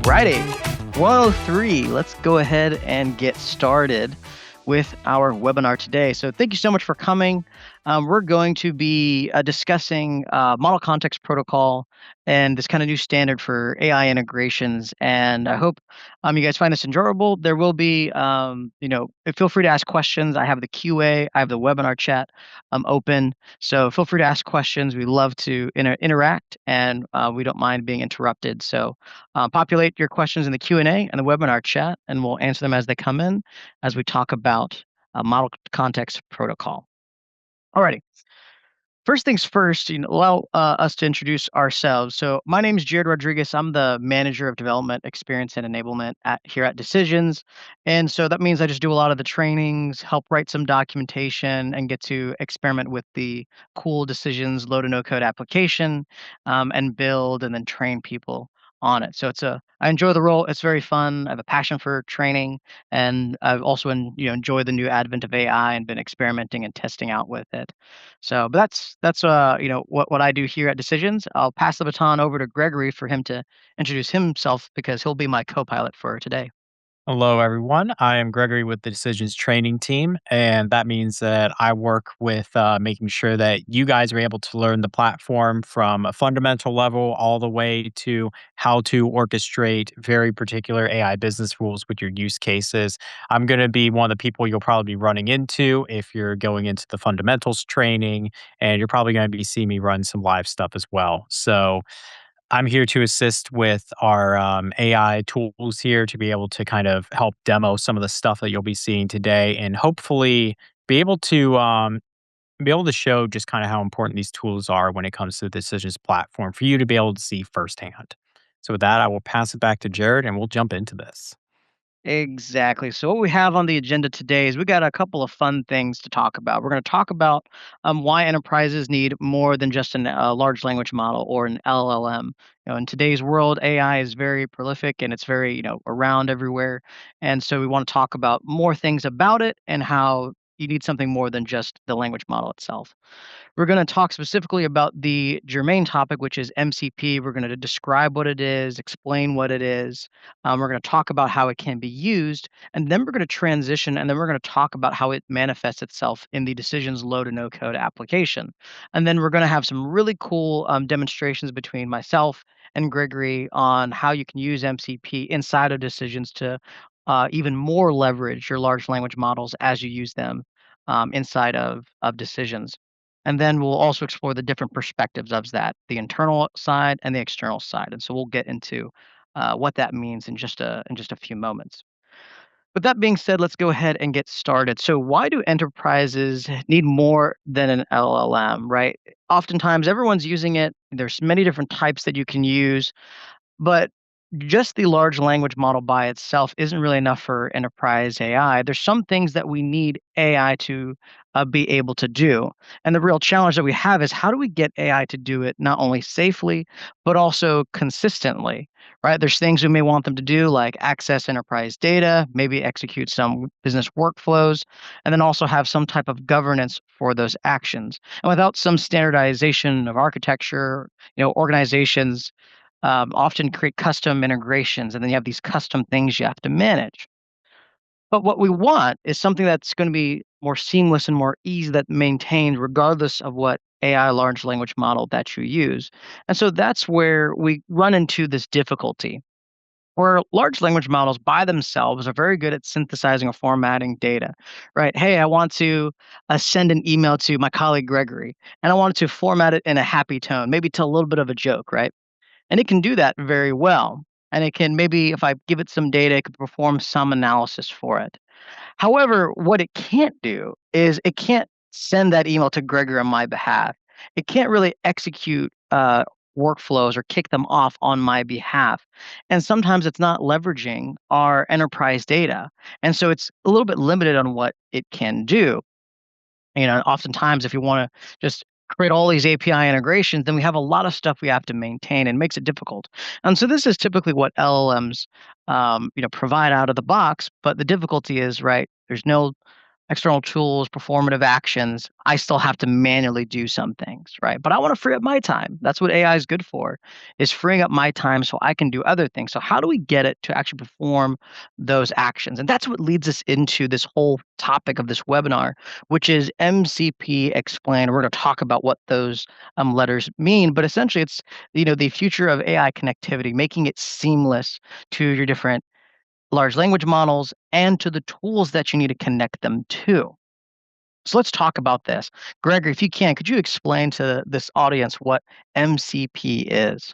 Alrighty, 103. Let's go ahead and get started with our webinar today. So thank you so much for coming. We're going to be discussing model context protocol and this kind of new standard for AI integrations. And I hope you guys find this enjoyable. There will be, feel free to ask questions. I have the QA, I have the webinar chat open. So feel free to ask questions. We love to interact, and we don't mind being interrupted. So populate your questions in the Q&A and the webinar chat, and we'll answer them as they come in as we talk about model context protocol. Alrighty. First things first, allow us to introduce ourselves. So my name is Jared Rodriguez. I'm the manager of development, experience, and enablement here at Decisions. And so that means I just do a lot of the trainings, help write some documentation, and get to experiment with the cool Decisions low to no code application, and build and then train people on it. So I enjoy the role. It's very fun. I have a passion for training, and I've also enjoyed the new advent of AI and been experimenting and testing out with it. So, but that's what I do here at Decisions. I'll pass the baton over to Gregory for him to introduce himself because he'll be my co-pilot for today. Hello, everyone. I am Gregory with the Decisions Training Team, and that means that I work with making sure that you guys are able to learn the platform from a fundamental level all the way to how to orchestrate very particular AI business rules with your use cases. I'm going to be one of the people you'll probably be running into if you're going into the fundamentals training, and you're probably going to be seeing me run some live stuff as well. So, I'm here to assist with our AI tools here to be able to kind of help demo some of the stuff that you'll be seeing today, and hopefully be able to show just kind of how important these tools are when it comes to the decisions platform for you to be able to see firsthand. So with that, I will pass it back to Jared, and we'll jump into this. Exactly. So what we have on the agenda today is we got a couple of fun things to talk about. We're going to talk about why enterprises need more than just a large language model or an LLM. In today's world, AI is very prolific and it's very around everywhere, and so we want to talk about more things about it and how you need something more than just the language model itself. We're going to talk specifically about the germane topic, which is MCP. We're going to describe what it is, explain what it is. We're going to talk about how it can be used, and then we're going to transition, and then we're going to talk about how it manifests itself in the decisions low to no code application. And then we're going to have some really cool demonstrations between myself and Gregory on how you can use MCP inside of decisions to even more leverage your large language models as you use them inside of decisions. And then we'll also explore the different perspectives of that, the internal side and the external side. And so we'll get into what that means in just a few moments. With that being said, let's go ahead and get started. So, why do enterprises need more than an LLM? Right? Oftentimes, everyone's using it. There's many different types that you can use, but just the large language model by itself isn't really enough for enterprise AI. There's some things that we need AI to be able to do. And the real challenge that we have is how do we get AI to do it not only safely, but also consistently, right? There's things we may want them to do, like access enterprise data, maybe execute some business workflows, and then also have some type of governance for those actions. And without some standardization of architecture, organizations often create custom integrations, and then you have these custom things you have to manage. But what we want is something that's going to be more seamless and more easy that maintained regardless of what AI large language model that you use. And so that's where we run into this difficulty where large language models by themselves are very good at synthesizing or formatting data, right? Hey, I want to send an email to my colleague Gregory, and I want to format it in a happy tone, maybe tell a little bit of a joke, right? And it can do that very well. And it can maybe, if I give it some data, it could perform some analysis for it. However, what it can't do is it can't send that email to Gregory on my behalf. It can't really execute workflows or kick them off on my behalf. And sometimes it's not leveraging our enterprise data. And so it's a little bit limited on what it can do. Oftentimes, if you want to just create all these API integrations, then we have a lot of stuff we have to maintain and makes it difficult. And so this is typically what LLMs, provide out of the box. But the difficulty is, right, there's no external tools, performative actions, I still have to manually do some things, right? But I want to free up my time. That's what AI is good for, is freeing up my time so I can do other things. So how do we get it to actually perform those actions? And that's what leads us into this whole topic of this webinar, which is MCP explained. We're going to talk about what those letters mean, but essentially it's the future of AI connectivity, making it seamless to your different large language models and to the tools that you need to connect them to. So let's talk about this. Gregory, if you can, could you explain to this audience what MCP is?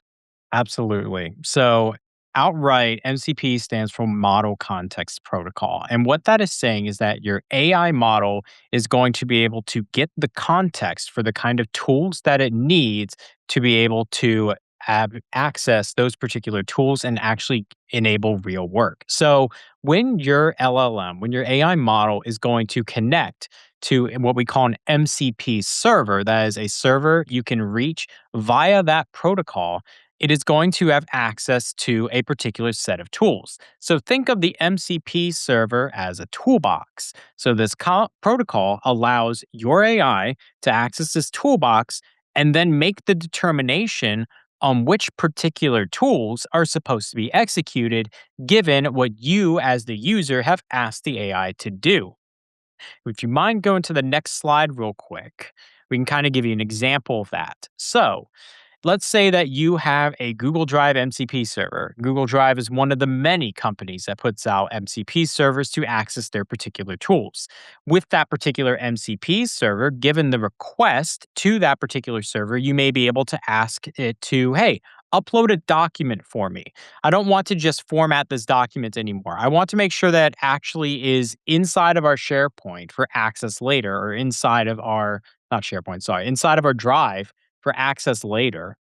Absolutely. So, outright, MCP stands for Model Context Protocol. And what that is saying is that your AI model is going to be able to get the context for the kind of tools that it needs to be able to have access those particular tools and actually enable real work. So, when your LLM, when your AI model is going to connect to what we call an MCP server, that is a server you can reach via that protocol, it is going to have access to a particular set of tools. So think of the MCP server as a toolbox. So this protocol allows your AI to access this toolbox and then make the determination on which particular tools are supposed to be executed given what you as the user have asked the AI to do. If you mind going to the next slide real quick, we can kind of give you an example of that. So, let's say that you have a Google Drive MCP server. Google Drive is one of the many companies that puts out MCP servers to access their particular tools. With that particular MCP server, given the request to that particular server, you may be able to ask it to, hey, upload a document for me. I don't want to just format this document anymore. I want to make sure that it actually is inside of our SharePoint for access later, or inside of our, not SharePoint, sorry, inside of our Drive for access later.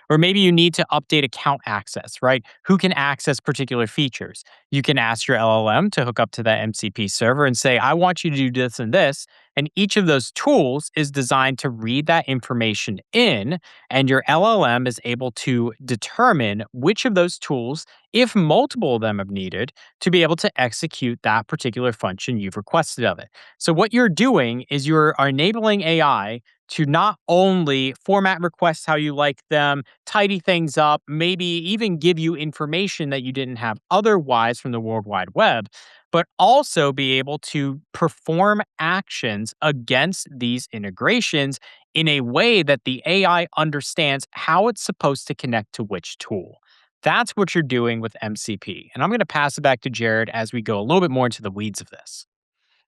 Or maybe you need to update account access, right? Who can access particular features? You can ask your LLM to hook up to that MCP server and say, I want you to do this and this. And each of those tools is designed to read that information in, and your LLM is able to determine which of those tools, if multiple of them are needed, to be able to execute that particular function you've requested of it. So, what you're doing is you're enabling AI to not only format requests how you like them, tidy things up, maybe even give you information that you didn't have otherwise from the World Wide Web, but also be able to perform actions against these integrations in a way that the AI understands how it's supposed to connect to which tool. That's what you're doing with MCP. And I'm going to pass it back to Jared as we go a little bit more into the weeds of this.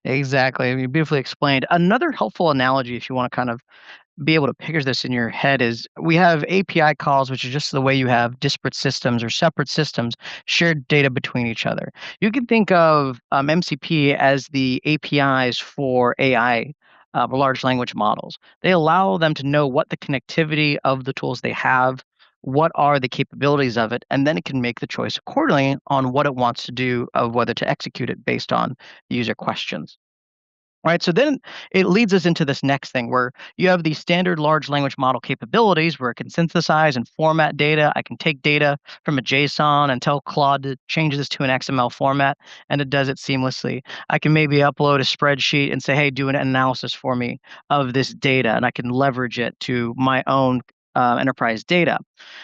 Exactly. I mean, beautifully explained. Another helpful analogy, if you want to kind of be able to picture this in your head, is we have API calls, which is just the way you have disparate systems or separate systems shared data between each other. You can think of MCP as the APIs for AI, or large language models. They allow them to know what the connectivity of the tools they have, what are the capabilities of it, and then it can make the choice accordingly on what it wants to do, of whether to execute it based on user questions. Right. So then it leads us into this next thing where you have these standard large language model capabilities where it can synthesize and format data. I can take data from a JSON and tell Claude to change this to an XML format, and it does it seamlessly. I can maybe upload a spreadsheet and say, hey, do an analysis for me of this data, and I can leverage it to my own enterprise data.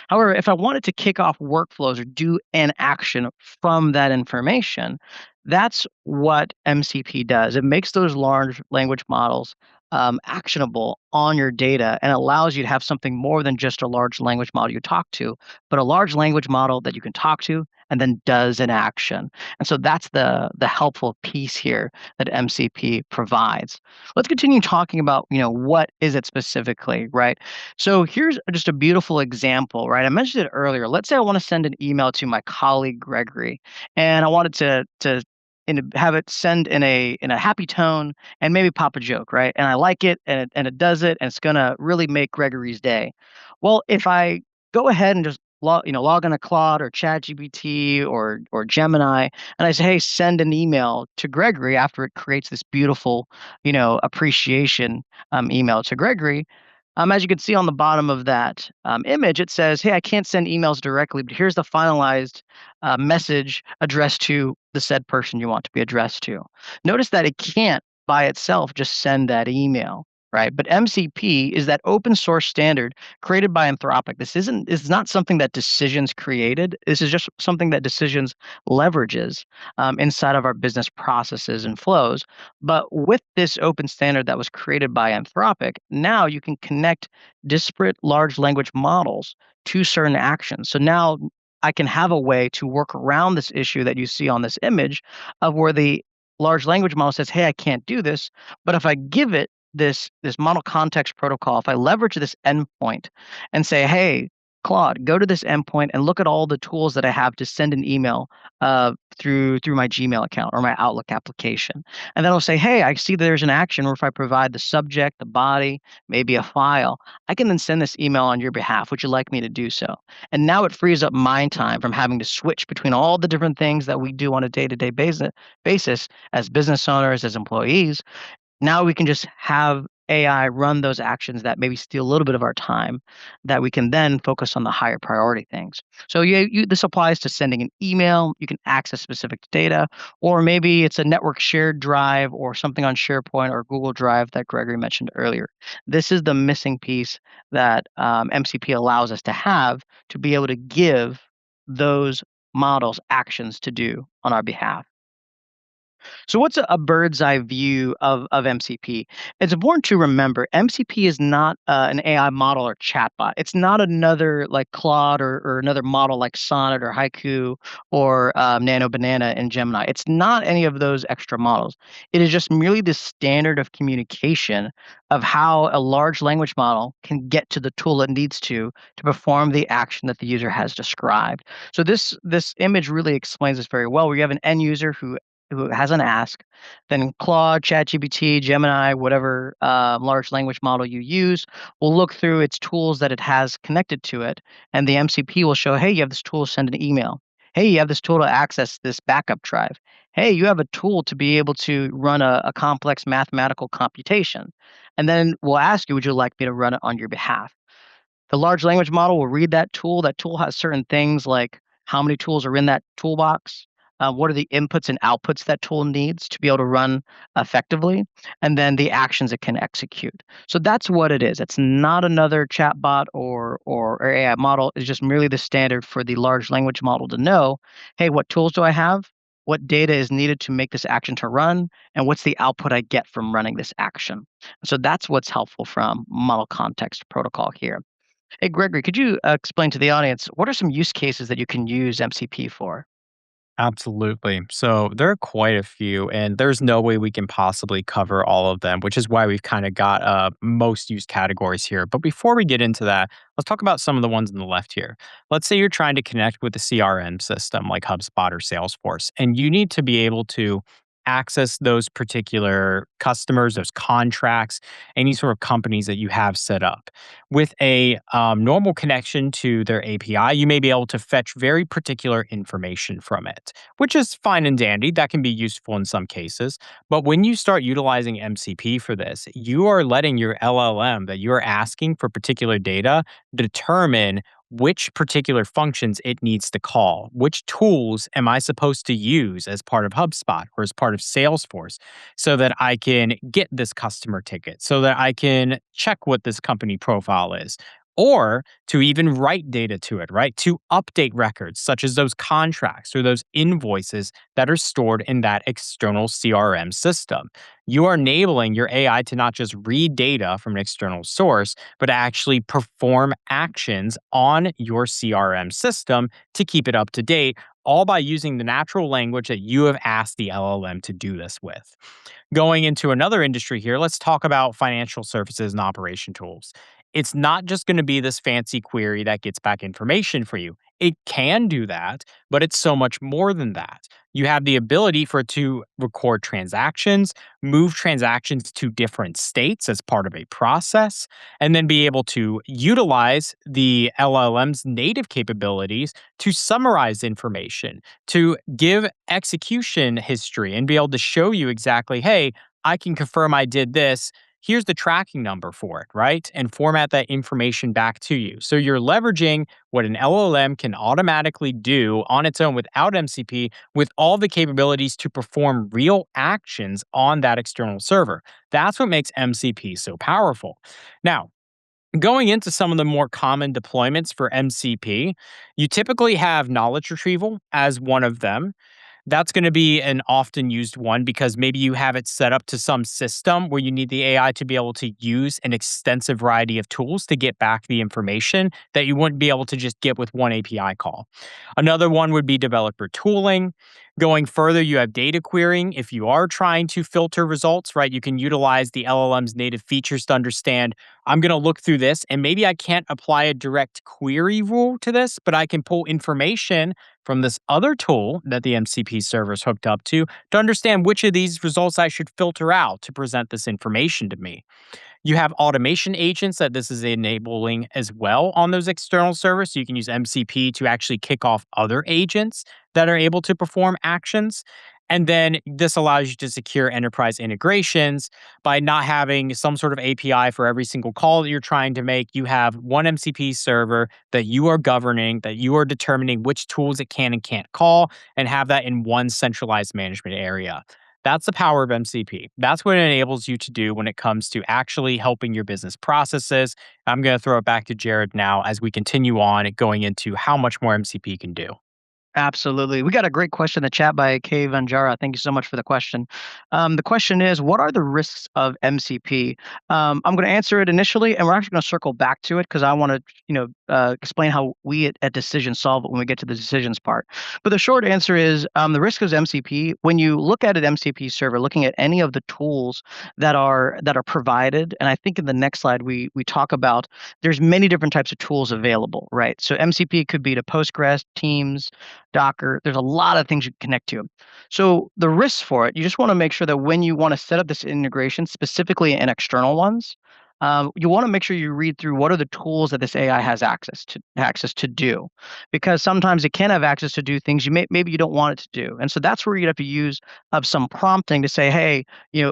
However, if I wanted to kick off workflows or do an action from that information, that's what MCP does. It makes those large language models actionable on your data and allows you to have something more than just a large language model you talk to, but a large language model that you can talk to and then does an action. And so that's the helpful piece here that MCP provides. Let's continue talking about, what is it specifically, right? So here's just a beautiful example, right? I mentioned it earlier. Let's say I want to send an email to my colleague Gregory, and I wanted to have it send in a happy tone and maybe pop a joke, right? And I like it, and it does it, and it's gonna really make Gregory's day. Well, if I go ahead and just log on to Claude or ChatGPT or Gemini, and I say, hey, send an email to Gregory after it creates this beautiful, appreciation email to Gregory. As you can see on the bottom of that image, it says, "Hey, I can't send emails directly, but here's the finalized message addressed to the said person you want to be addressed to." Notice that it can't by itself just send that email, right? But MCP is that open source standard created by Anthropic. This is not something that Decisions created. This is just something that Decisions leverages inside of our business processes and flows. But with this open standard that was created by Anthropic, now you can connect disparate large language models to certain actions. So now I can have a way to work around this issue that you see on this image of where the large language model says, "Hey, I can't do this." But if I give it this model context protocol, if I leverage this endpoint and say, "Hey, Claude, go to this endpoint and look at all the tools that I have to send an email through my Gmail account or my Outlook application," and then I'll say, "Hey, I see there's an action where if I provide the subject, the body, maybe a file, I can then send this email on your behalf. Would you like me to do so?" And now it frees up my time from having to switch between all the different things that we do on a day-to-day basis as business owners, as employees. Now we can just have AI run those actions that maybe steal a little bit of our time that we can then focus on the higher priority things. So this applies to sending an email. You can access specific data, or maybe it's a network shared drive or something on SharePoint or Google Drive that Gregory mentioned earlier. This is the missing piece that MCP allows us to have to be able to give those models actions to do on our behalf. So what's a bird's eye view of MCP? It's important to remember MCP is not an AI model or chatbot. It's not another like Claude or another model like Sonnet or Haiku or Nano Banana and Gemini. It's not any of those extra models. It is just merely the standard of communication of how a large language model can get to the tool it needs to perform the action that the user has described. So this image really explains this very well. Where you have an end user who has an ask, then Claude, ChatGPT, Gemini, whatever large language model you use, will look through its tools that it has connected to it, and the MCP will show, hey, you have this tool to send an email. Hey, you have this tool to access this backup drive. Hey, you have a tool to be able to run a complex mathematical computation. And then we'll ask you, would you like me to run it on your behalf? The large language model will read that tool. That tool has certain things like how many tools are in that toolbox, what are the inputs and outputs that tool needs to be able to run effectively, and then the actions it can execute. So that's what it is. It's not another chatbot or AI model. It's just merely the standard for the large language model to know, hey, what tools do I have? What data is needed to make this action to run? And what's the output I get from running this action? So that's what's helpful from model context protocol here. Hey, Gregory, could you explain to the audience what are some use cases that you can use MCP for? Absolutely. So there are quite a few, and there's no way we can possibly cover all of them, which is why we've kind of got most used categories here. But before we get into that, let's talk about some of the ones on the left here. Let's say you're trying to connect with a CRM system like HubSpot or Salesforce, and you need to be able to access those particular customers, those contracts, any sort of companies that you have set up. With a normal connection to their API, you may be able to fetch very particular information from it, which is fine and dandy. That can be useful in some cases. But when you start utilizing MCP for this, you are letting your LLM that you're asking for particular data determine which particular functions it needs to call. Which tools am I supposed to use as part of HubSpot or as part of Salesforce so that I can get this customer ticket, so that I can check what this company profile is, or to even write data to it, right? To update records such as those contracts or those invoices that are stored in that external CRM system. You are enabling your AI to not just read data from an external source, but to actually perform actions on your CRM system to keep it up to date, all by using the natural language that you have asked the LLM to do this with. Going into another industry here, let's talk about financial services and operation tools. It's not just going to be this fancy query that gets back information for you. It can do that, but it's so much more than that. You have the ability for it to record transactions, move transactions to different states as part of a process, and then be able to utilize the LLM's native capabilities to summarize information, to give execution history, and be able to show you exactly, hey, I can confirm I did this. here's the tracking number for it, right? And format that information back to you. So you're leveraging what an LLM can automatically do on its own without MCP with all the capabilities to perform real actions on that external server. That's what makes MCP so powerful. Now, going into some of the more common deployments for MCP, you typically have knowledge retrieval as one of them. That's gonna be an often used one because maybe you have it set up to some system where you need the AI to be able to use an extensive variety of tools to get back the information that you wouldn't be able to just get with one API call. Another one would be developer tooling. Going further, you have data querying. If you are trying to filter results, right, you can utilize the LLM's native features to understand I'm going to look through this and maybe I can't apply a direct query rule to this, but I can pull information from this other tool that the MCP server is hooked up to understand which of these results I should filter out to present this information to me. You have automation agents that this is enabling as well on those external servers. So you can use MCP to actually kick off other agents that are able to perform actions. And then this allows you to secure enterprise integrations by not having some sort of API for every single call that you're trying to make. You have one MCP server that you are governing, that you are determining which tools it can and can't call, and have that in one centralized management area. That's the power of MCP. That's what it enables you to do when it comes to actually helping your business processes. I'm going to throw it back to Jared now as we continue on and going into how much more MCP can do. Absolutely. We got a great question in the chat by Kay Vanjara. Thank you so much for the question. The question is, what are the risks of MCP? I'm going to answer it initially, and we're actually going to circle back to it because I want to, explain how we at Decision solve it when we get to the decisions part. But the short answer is, the risk of MCP. When you look at an MCP server, looking at any of the tools that are provided, and I think in the next slide we talk about there's many different types of tools available, right? So MCP could be to Postgres, Teams, Docker. There's a lot of things you can connect to. So the risks for it, you just want to make sure that when you want to set up this integration, specifically in external ones, you want to make sure you read through what are the tools that this AI has access to do, because sometimes it can have access to do things maybe you don't want it to do, and so that's where you have to use some prompting to say, hey,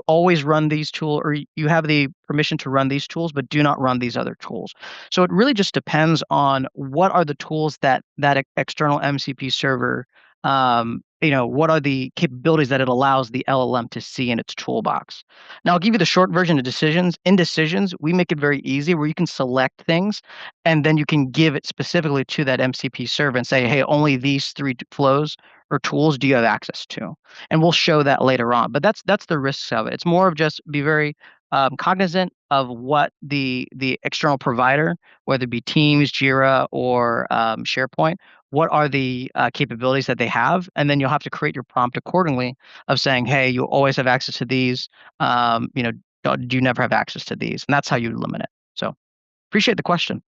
always run these tools, or you have the permission to run these tools, but do not run these other tools. So it really just depends on what are the tools that external MCP server, what are the capabilities that it allows the LLM to see in its toolbox. Now, I'll give you the short version of decisions. In decisions, we make it very easy where you can select things and then you can give it specifically to that MCP server and say, hey, only these three flows or tools do you have access to? And we'll show that later on. But that's the risks of it. It's more of just be very cognizant of what the external provider, whether it be Teams, Jira, or SharePoint, what are the capabilities that they have, and then you'll have to create your prompt accordingly of saying, hey, you always have access to these. Do you never have access to these? And that's how you limit it. So appreciate the question.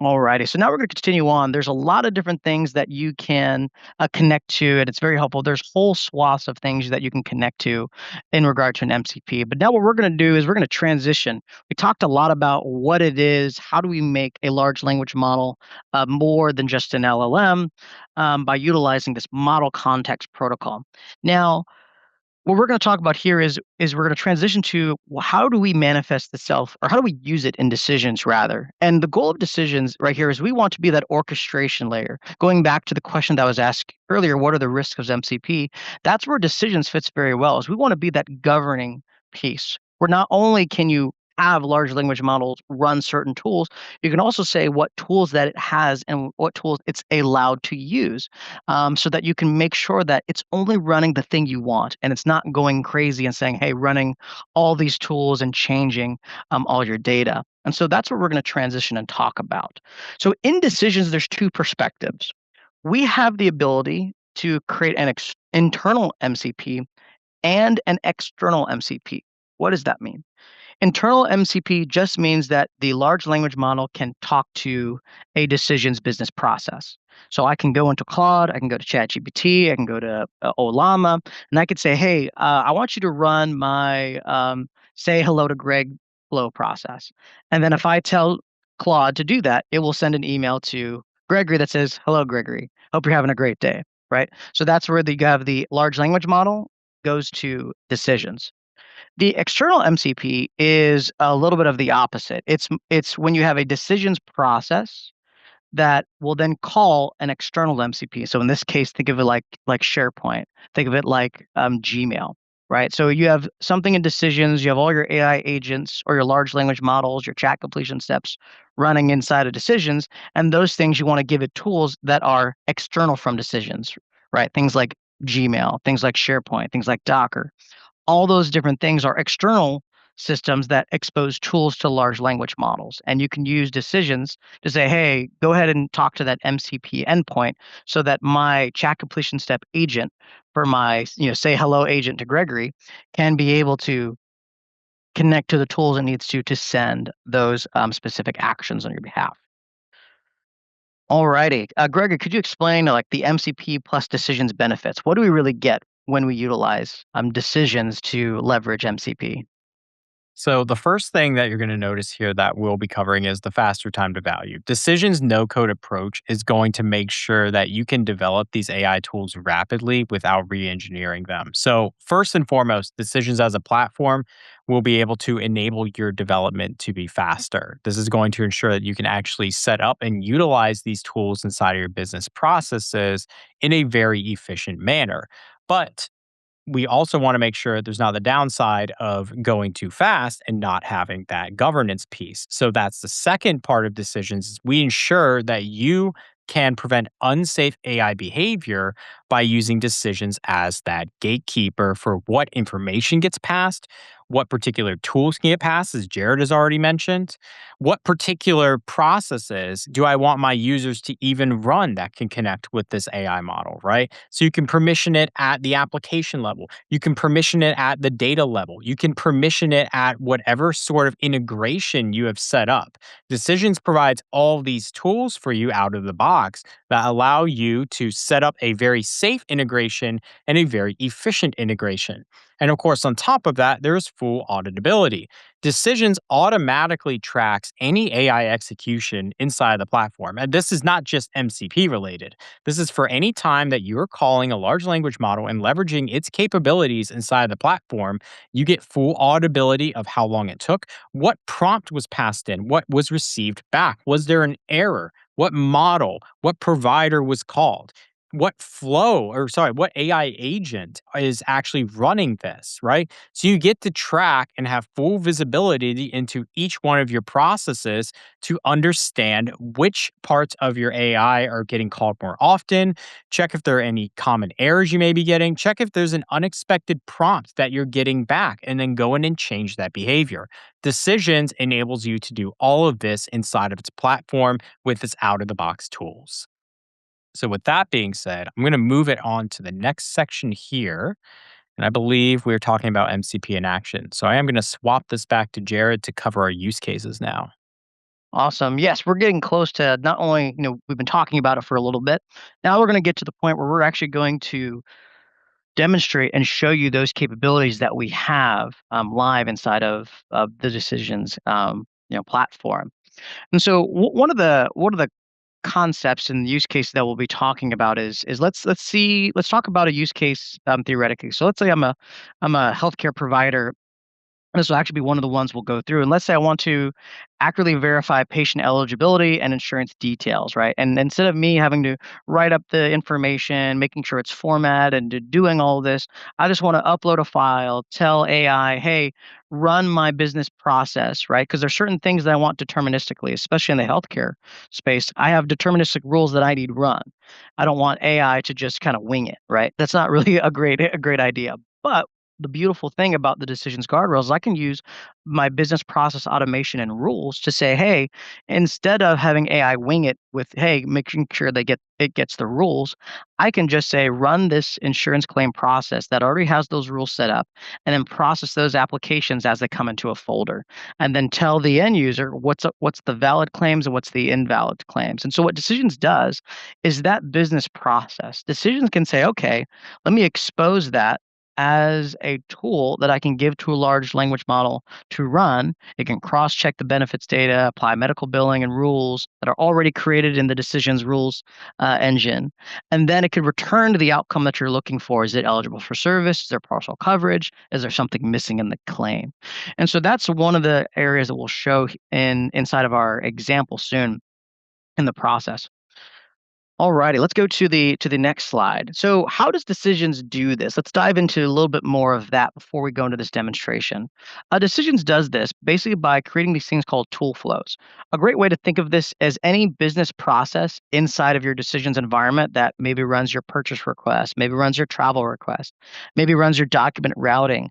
Alrighty, so now we're going to continue on. There's a lot of different things that you can connect to, and it's very helpful. There's whole swaths of things that you can connect to in regard to an MCP. But now what we're going to do is we're going to transition. We talked a lot about what it is. How do we make a large language model more than just an LLM by utilizing this model context protocol? Now, what we're going to talk about here is we're going to transition to how do we manifest the self, or how do we use it in decisions rather. And the goal of decisions right here is we want to be that orchestration layer. Going back to the question that was asked earlier, what are the risks of MCP? That's where decisions fits very well, is we want to be that governing piece where not only can you have large language models run certain tools, you can also say what tools that it has and what tools it's allowed to use, so that you can make sure that it's only running the thing you want and it's not going crazy and saying, hey, running all these tools and changing all your data. And so that's what we're going to transition and talk about. So in decisions, there's two perspectives. We have the ability to create an internal MCP and an external MCP. What does that mean? Internal MCP just means that the large language model can talk to a decisions business process. So I can go into Claude, I can go to ChatGPT, I can go to Olama, and I could say, hey, I want you to run my say hello to Greg flow process. And then if I tell Claude to do that, it will send an email to Gregory that says, hello, Gregory. Hope you're having a great day, right? So that's where you have the large language model goes to decisions. The external MCP is a little bit of the opposite. It's when you have a decisions process that will then call an external MCP. So in this case, think of it like SharePoint. Think of it like Gmail, right? So you have something in decisions. You have all your AI agents or your large language models, your chat completion steps running inside of decisions, and those things you want to give it tools that are external from decisions, right? Things like Gmail, things like SharePoint, things like Docker. All those different things are external systems that expose tools to large language models. And you can use decisions to say, hey, go ahead and talk to that MCP endpoint so that my chat completion step agent for my, say hello agent to Gregory can be able to connect to the tools it needs to send those specific actions on your behalf. Alrighty. Gregory, could you explain like the MCP plus decisions benefits? What do we really get when we utilize decisions to leverage MCP? So the first thing that you're going to notice here that we'll be covering is the faster time to value. Decisions no code approach is going to make sure that you can develop these AI tools rapidly without re-engineering them. So first and foremost, decisions as a platform will be able to enable your development to be faster. This is going to ensure that you can actually set up and utilize these tools inside of your business processes in a very efficient manner. But we also want to make sure there's not the downside of going too fast and not having that governance piece. So that's the second part of decisions. Is we ensure that you can prevent unsafe AI behavior by using decisions as that gatekeeper for what information gets passed, what particular tools can get passed, as Jared has already mentioned, what particular processes do I want my users to even run that can connect with this AI model, right? So you can permission it at the application level. You can permission it at the data level. You can permission it at whatever sort of integration you have set up. Decisions provides all these tools for you out of the box that allow you to set up a very safe integration and a very efficient integration. And of course, on top of that, there's full auditability. Decisions automatically tracks any AI execution inside the platform. And this is not just MCP related. This is for any time that you're calling a large language model and leveraging its capabilities inside the platform, you get full auditability of how long it took, what prompt was passed in, what was received back, was there an error, what model, what provider was called, what AI agent is actually running this, right? So you get to track and have full visibility into each one of your processes to understand which parts of your AI are getting called more often. Check if there are any common errors you may be getting. Check if there's an unexpected prompt that you're getting back, and then go in and change that behavior. Decisions enables you to do all of this inside of its platform with its out of the box tools. So, with that being said, I'm going to move it on to the next section here. And I believe we're talking about MCP in action. So, I am going to swap this back to Jared to cover our use cases now. Awesome. Yes, we're getting close to not only, we've been talking about it for a little bit. Now we're going to get to the point where we're actually going to demonstrate and show you those capabilities that we have live inside of the decisions platform. And so one of the concepts and use case that we'll be talking about is let's talk about a use case theoretically. So let's say I'm a healthcare provider. This will actually be one of the ones we'll go through. And let's say I want to accurately verify patient eligibility and insurance details, right? And instead of me having to write up the information, making sure it's formatted and doing all of this, I just want to upload a file, tell AI, hey, run my business process, right? Because there's certain things that I want deterministically, especially in the healthcare space. I have deterministic rules that I need run. I don't want AI to just kind of wing it, right? That's not really a great idea. But the beautiful thing about the decisions guardrails is I can use my business process automation and rules to say, hey, instead of having AI wing it with, hey, making sure it gets the rules, I can just say run this insurance claim process that already has those rules set up and then process those applications as they come into a folder and then tell the end user what's the valid claims and what's the invalid claims. And so what decisions does is that business process. Decisions can say, okay, let me expose that as a tool that I can give to a large language model to run. It can cross check the benefits data, apply medical billing and rules that are already created in the decisions rules engine. And then it could return to the outcome that you're looking for. Is it eligible for service? Is there partial coverage? Is there something missing in the claim? And so that's one of the areas that we'll show inside of our example soon in the process. Alrighty, let's go to the next slide. So, how does Decisions do this? Let's dive into a little bit more of that before we go into this demonstration. Decisions does this basically by creating these things called tool flows. A great way to think of this as any business process inside of your Decisions environment that maybe runs your purchase request, maybe runs your travel request, maybe runs your document routing.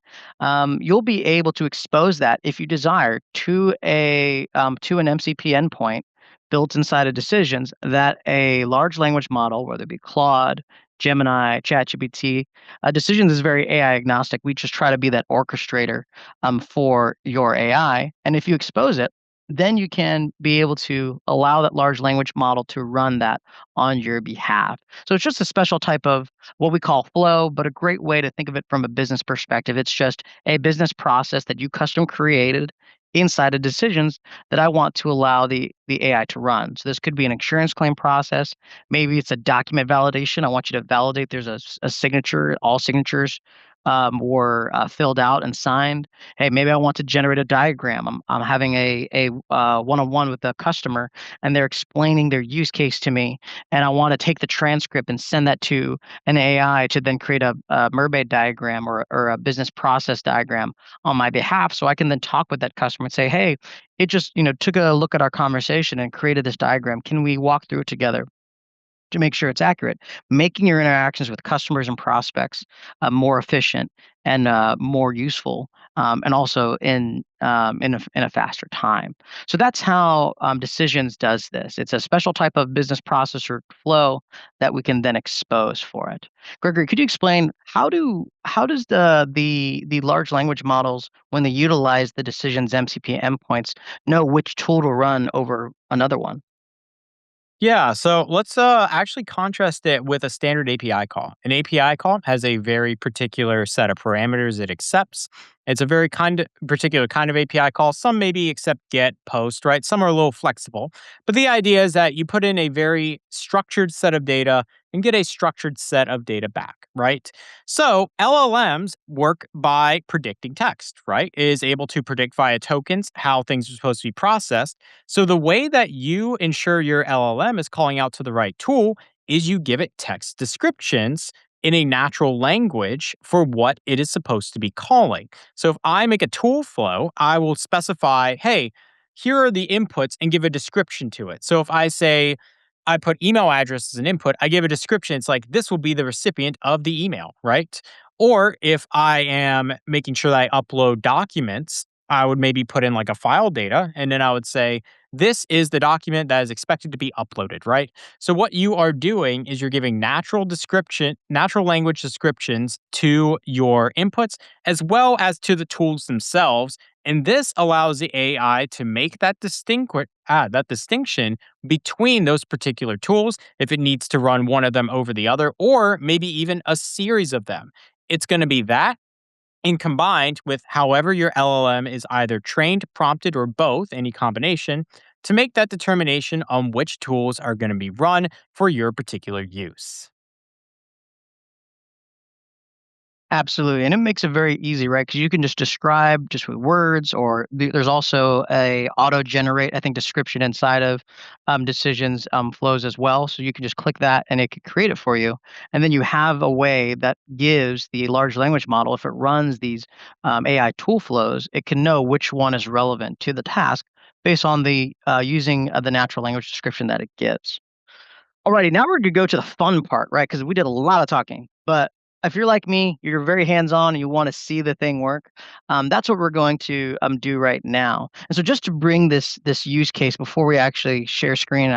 You'll be able to expose that if you desire to an MCP endpoint built inside of Decisions that a large language model, whether it be Claude, Gemini, ChatGPT, Decisions is very AI agnostic. We just try to be that orchestrator for your AI. And if you expose it, then you can be able to allow that large language model to run that on your behalf. So it's just a special type of what we call flow, but a great way to think of it from a business perspective. It's just a business process that you custom created inside of Decisions that I want to allow the AI to run. So this could be an insurance claim process. Maybe it's a document validation. I want you to validate there's a signature, all signatures were filled out and signed. Hey, maybe I want to generate a diagram. I'm having a one-on-one with a customer, and they're explaining their use case to me, and I want to take the transcript and send that to an AI to then create a mermaid diagram or a business process diagram on my behalf, so I can then talk with that customer and say, hey, it just took a look at our conversation and created this diagram. Can we walk through it together to make sure it's accurate, making your interactions with customers and prospects more efficient and more useful, and also in a faster time. So that's how Decisions does this. It's a special type of business process or flow that we can then expose for it. Gregory, could you explain how does the large language models, when they utilize the Decisions MCP endpoints, know which tool to run over another one? Yeah, so let's actually contrast it with a standard API call. An API call has a very particular set of parameters it accepts. It's a very particular kind of API call. Some maybe accept get, post, right? Some are a little flexible. But the idea is that you put in a very structured set of data and get a structured set of data back, right? So LLMs work by predicting text, right? It is able to predict via tokens how things are supposed to be processed. So the way that you ensure your LLM is calling out to the right tool is you give it text descriptions in a natural language for what it is supposed to be calling. So if I make a tool flow, I will specify, hey, here are the inputs and give a description to it. So if I say I put email address as an input, I give a description. It's like this will be the recipient of the email, right? Or if I am making sure that I upload documents, I would maybe put in like a file data and then I would say, this is the document that is expected to be uploaded, right? So what you are doing is you're giving natural language descriptions to your inputs as well as to the tools themselves. And this allows the AI to make that distinction between those particular tools if it needs to run one of them over the other, or maybe even a series of them. It's going to be that and combined with however your LLM is either trained, prompted, or both, any combination, to make that determination on which tools are going to be run for your particular use. Absolutely, and it makes it very easy, right? Because you can just describe just with words, or there's also a auto generate, I think, description inside of decisions flows as well. So you can just click that, and it can create it for you. And then you have a way that gives the large language model, if it runs these AI tool flows, it can know which one is relevant to the task based on the using the natural language description that it gives. Alrighty, now we're gonna go to the fun part, right? Because we did a lot of talking. But if you're like me, you're very hands-on and you want to see the thing work, that's what we're going to do right now. And so, just to bring this use case before we actually share screen,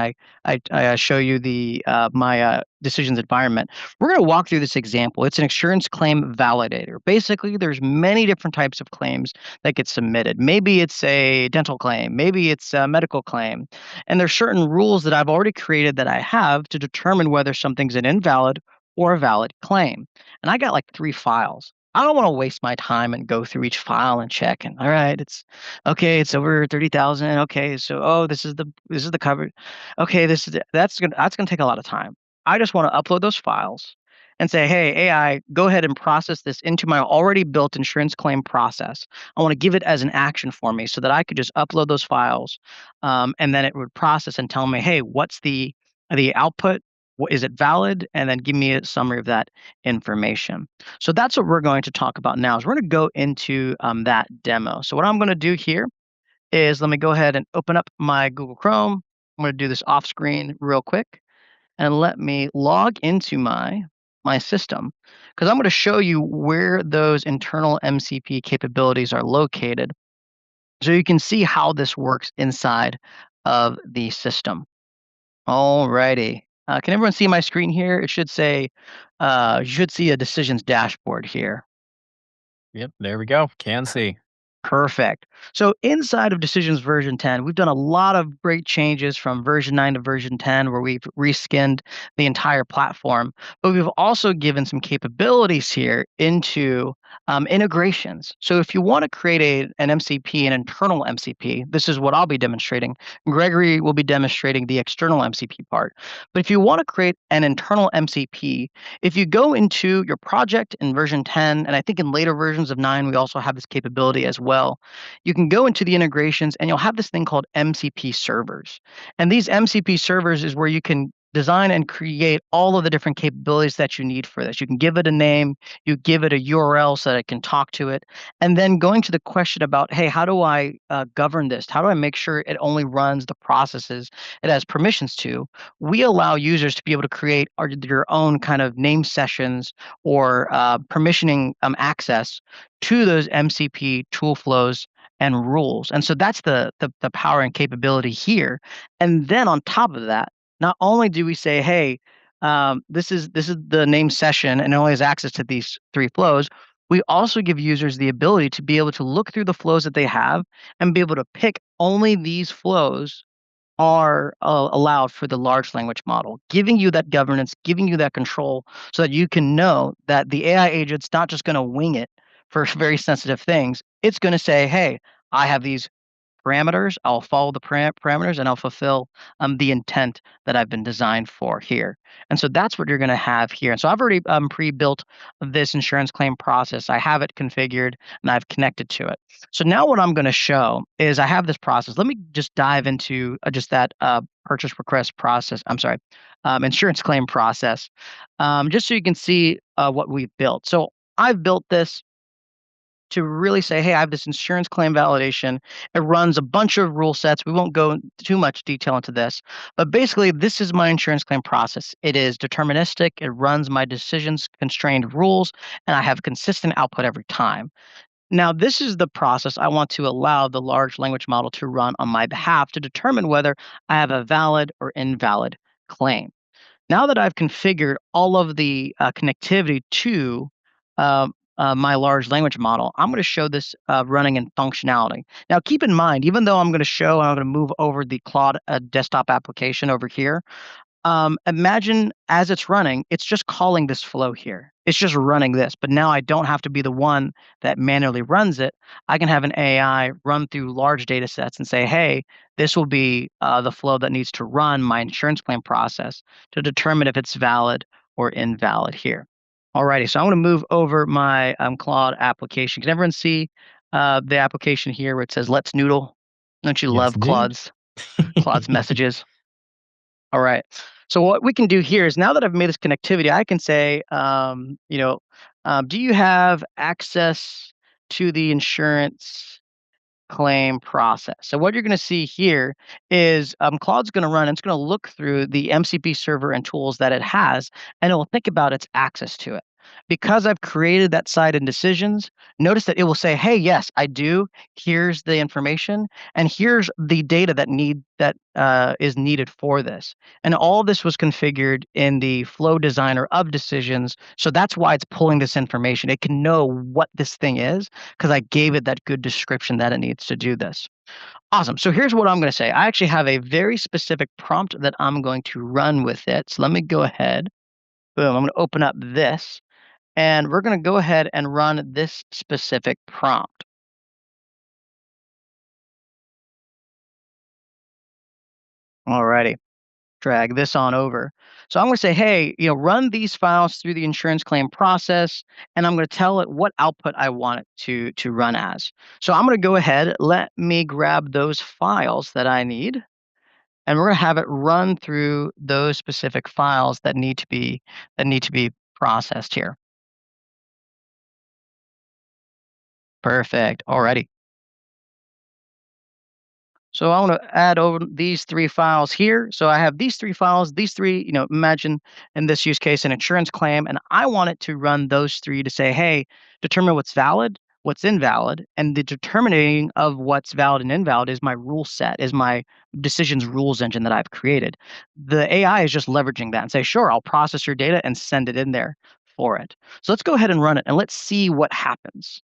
I show you the my decisions environment. We're going to walk through this example. It's an insurance claim validator. Basically, there's many different types of claims that get submitted. Maybe it's a dental claim, maybe it's a medical claim, and there's certain rules that I've already created that I have to determine whether something's an invalid or a valid claim. And I got like 3 files. I don't want to waste my time and go through each file and check and all right, it's okay, it's over 30,000. Okay, so oh, this is the cover. Okay, that's gonna take a lot of time. I just want to upload those files and say, hey, AI, go ahead and process this into my already built insurance claim process. I want to give it as an action for me so that I could just upload those files, and then it would process and tell me, hey, what's the output? Is it valid? And then give me a summary of that information. So that's what we're going to talk about now. Is we're going to go into that demo. So what I'm going to do here is let me go ahead and open up my Google Chrome. I'm going to do this off screen real quick and let me log into my system because I'm going to show you where those internal MCP capabilities are located so you can see how this works inside of the system. Alrighty. Can everyone see my screen here? It should say, you should see a decisions dashboard here. Yep, there we go. Can see. Perfect. So inside of Decisions version 10, we've done a lot of great changes from version 9 to version 10 where we've reskinned the entire platform, but we've also given some capabilities here into integrations. So if you want to create an MCP, an internal MCP, this is what I'll be demonstrating. Gregory will be demonstrating the external MCP part. But if you want to create an internal MCP, if you go into your project in version 10, and I think in later versions of 9, we also have this capability as well, you can go into the integrations and you'll have this thing called MCP servers. And these MCP servers is where you can design and create all of the different capabilities that you need for this. You can give it a name, you give it a URL so that it can talk to it. And then going to the question about, hey, how do I govern this? How do I make sure it only runs the processes it has permissions to? We allow users to be able to create their own kind of name sessions or permissioning access to those MCP tool flows and rules. And so that's the power and capability here. And then on top of that, not only do we say, hey, this is the name session and it only has access to these three flows. We also give users the ability to be able to look through the flows that they have and be able to pick only these flows are allowed for the large language model, giving you that governance, giving you that control so that you can know that the AI agent's not just going to wing it for very sensitive things. It's going to say, hey, I have these parameters. I'll follow the parameters and I'll fulfill the intent that I've been designed for here. And so that's what you're going to have here. And so I've already pre-built this insurance claim process. I have it configured and I've connected to it. So now what I'm going to show is I have this process. Let me just dive into just that purchase request process. I'm sorry, insurance claim process, just so you can see what we've built. So I've built this to really say, hey, I have this insurance claim validation. It runs a bunch of rule sets. We won't go too much detail into this, but basically, this is my insurance claim process. It is deterministic. It runs my decisions constrained rules, and I have consistent output every time. Now, this is the process I want to allow the large language model to run on my behalf to determine whether I have a valid or invalid claim. Now that I've configured all of the connectivity to my large language model, I'm going to show this running in functionality. Now, keep in mind, even though I'm going to show, I'm going to move over the Claude desktop application over here. Imagine as it's running, it's just calling this flow here. It's just running this, but now I don't have to be the one that manually runs it. I can have an AI run through large data sets and say, hey, this will be the flow that needs to run my insurance claim process to determine if it's valid or invalid here. Alrighty, so I'm going to move over my Claude application. Can everyone see the application here where it says "Let's Noodle"? Don't you Yes, love indeed. Claude's messages? All right. So what we can do here is now that I've made this connectivity, I can say, do you have access to the insurance claim process? So what you're going to see here is Claude's going to run. It's going to look through the MCP server and tools that it has, and it will think about its access to it. Because I've created that site in decisions, notice that it will say, "Hey, yes, I do. Here's the information, and here's the data that is needed for this." And all this was configured in the flow designer of decisions, so that's why it's pulling this information. It can know what this thing is because I gave it that good description that it needs to do this. Awesome. So here's what I'm going to say. I actually have a very specific prompt that I'm going to run with it. So let me go ahead. Boom. I'm going to open up this. and we're going to go ahead and run this specific prompt. Alrighty, drag this on over. So I'm going to say, hey, run these files through the insurance claim process, and I'm going to tell it what output I want it to run as. So I'm going to go ahead, let me grab those files that I need, and we're going to have it run through those specific files that need to be processed here. Perfect. Alrighty. So I want to add over these three files here. So I have these three files, these three, imagine in this use case, an insurance claim, and I want it to run those three to say, hey, determine what's valid, what's invalid, and the determining of what's valid and invalid is my rule set, is my decisions rules engine that I've created. The AI is just leveraging that and say, sure, I'll process your data and send it in there for it. So let's go ahead and run it and let's see what happens.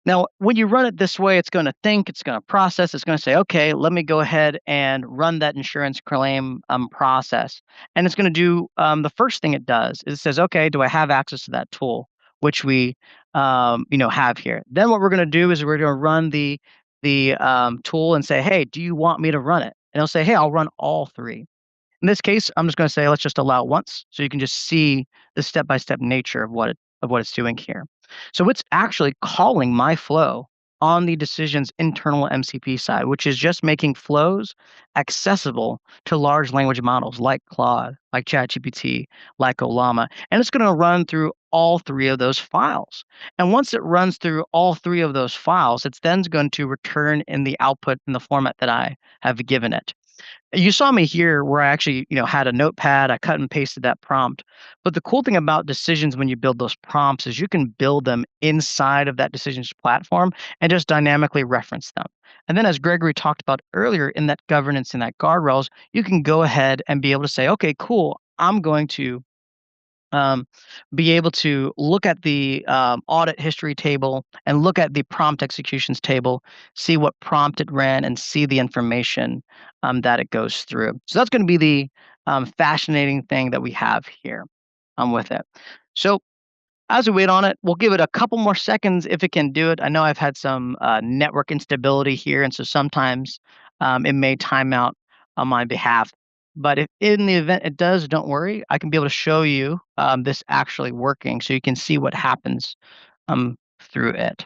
Now, when you run it this way, it's going to think, it's going to process, it's going to say, okay, let me go ahead and run that insurance claim process. And it's going to do the first thing it does is it says, okay, do I have access to that tool, which we have here. Then what we're going to do is we're going to run the tool and say, hey, do you want me to run it? And it'll say, hey, I'll run all three. In this case, I'm just going to say, let's just allow it once so you can just see the step-by-step nature of what it's doing here. So it's actually calling my flow on the decision's internal MCP side, which is just making flows accessible to large language models like Claude, like ChatGPT, like Olama. And it's going to run through all three of those files. And once it runs through all three of those files, it's then going to return in the output in the format that I have given it. You saw me here where I actually, had a notepad, I cut and pasted that prompt. But the cool thing about decisions when you build those prompts is you can build them inside of that decisions platform and just dynamically reference them. And then as Gregory talked about earlier in that governance and that guardrails, you can go ahead and be able to say, okay, cool, I'm going to um, be able to look at the audit history table and look at the prompt executions table, see what prompt it ran, and see the information that it goes through. So that's going to be the fascinating thing that we have here with it. So as we wait on it, we'll give it a couple more seconds if it can do it. I know I've had some network instability here, and so sometimes it may time out on my behalf. But if in the event it does, don't worry. I can be able to show you this actually working so you can see what happens through it.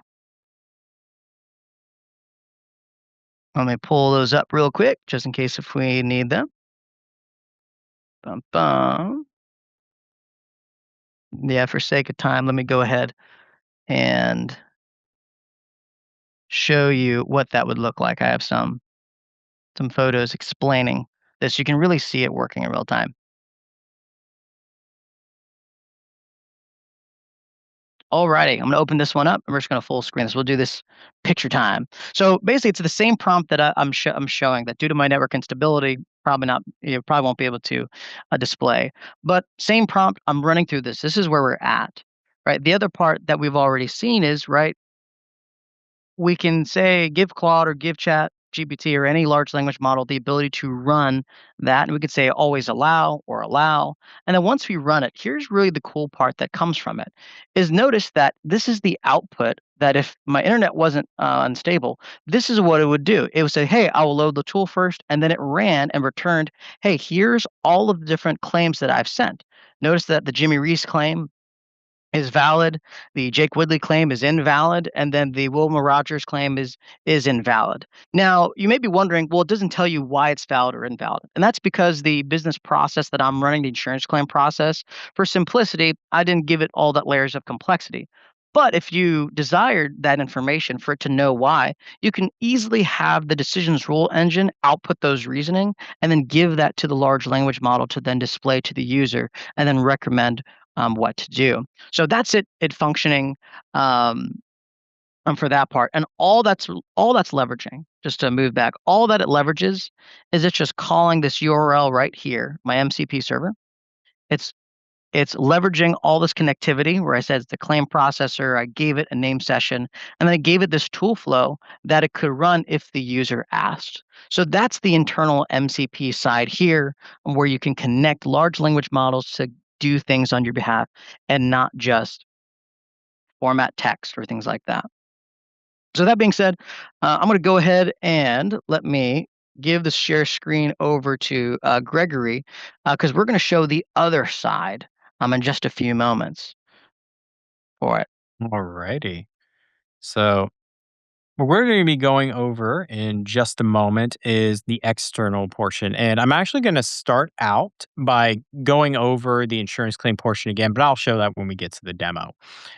Let me pull those up real quick just in case if we need them. Bum, bum. Yeah, for sake of time, let me go ahead and show you what that would look like. I have some photos explaining this. You can really see it working in real time. Alrighty, I'm gonna open this one up and we're just gonna full screen this. We'll do this picture time. So basically, it's the same prompt that I'm showing that due to my network instability, probably not, probably won't be able to display. But same prompt, I'm running through this. This is where we're at, right? The other part that we've already seen is right we can say give Claude or give Chat GPT or any large language model the ability to run that. And we could say always allow or allow. And then once we run it, here's really the cool part that comes from it is notice that this is the output that if my internet wasn't unstable, this is what it would do. It would say, hey, I will load the tool first. And then it ran and returned, hey, here's all of the different claims that I've sent. Notice that the Jimmy Reese claim is valid, the Jake Woodley claim is invalid, and then the Wilma Rogers claim is invalid. Now, you may be wondering, well, it doesn't tell you why it's valid or invalid. And that's because the business process that I'm running, the insurance claim process, for simplicity, I didn't give it all that layers of complexity. But if you desired that information for it to know why, you can easily have the decisions rule engine output those reasoning and then give that to the large language model to then display to the user and then recommend what to do. So that's it functioning for that part. And all that's leveraging, just to move back, all that it leverages is it's just calling this URL right here, my MCP server. It's it's leveraging all this connectivity where I said it's the claim processor, I gave it a name session, and then I gave it this tool flow that it could run if the user asked. So that's the internal MCP side here, where you can connect large language models to do things on your behalf and not just format text or things like that. So that being said, I'm going to go ahead and let me give the share screen over to Gregory because we're going to show the other side in just a few moments for it. Alrighty. So what we're going to be going over in just a moment is the external portion. And I'm actually going to start out by going over the insurance claim portion again, but I'll show that when we get to the demo.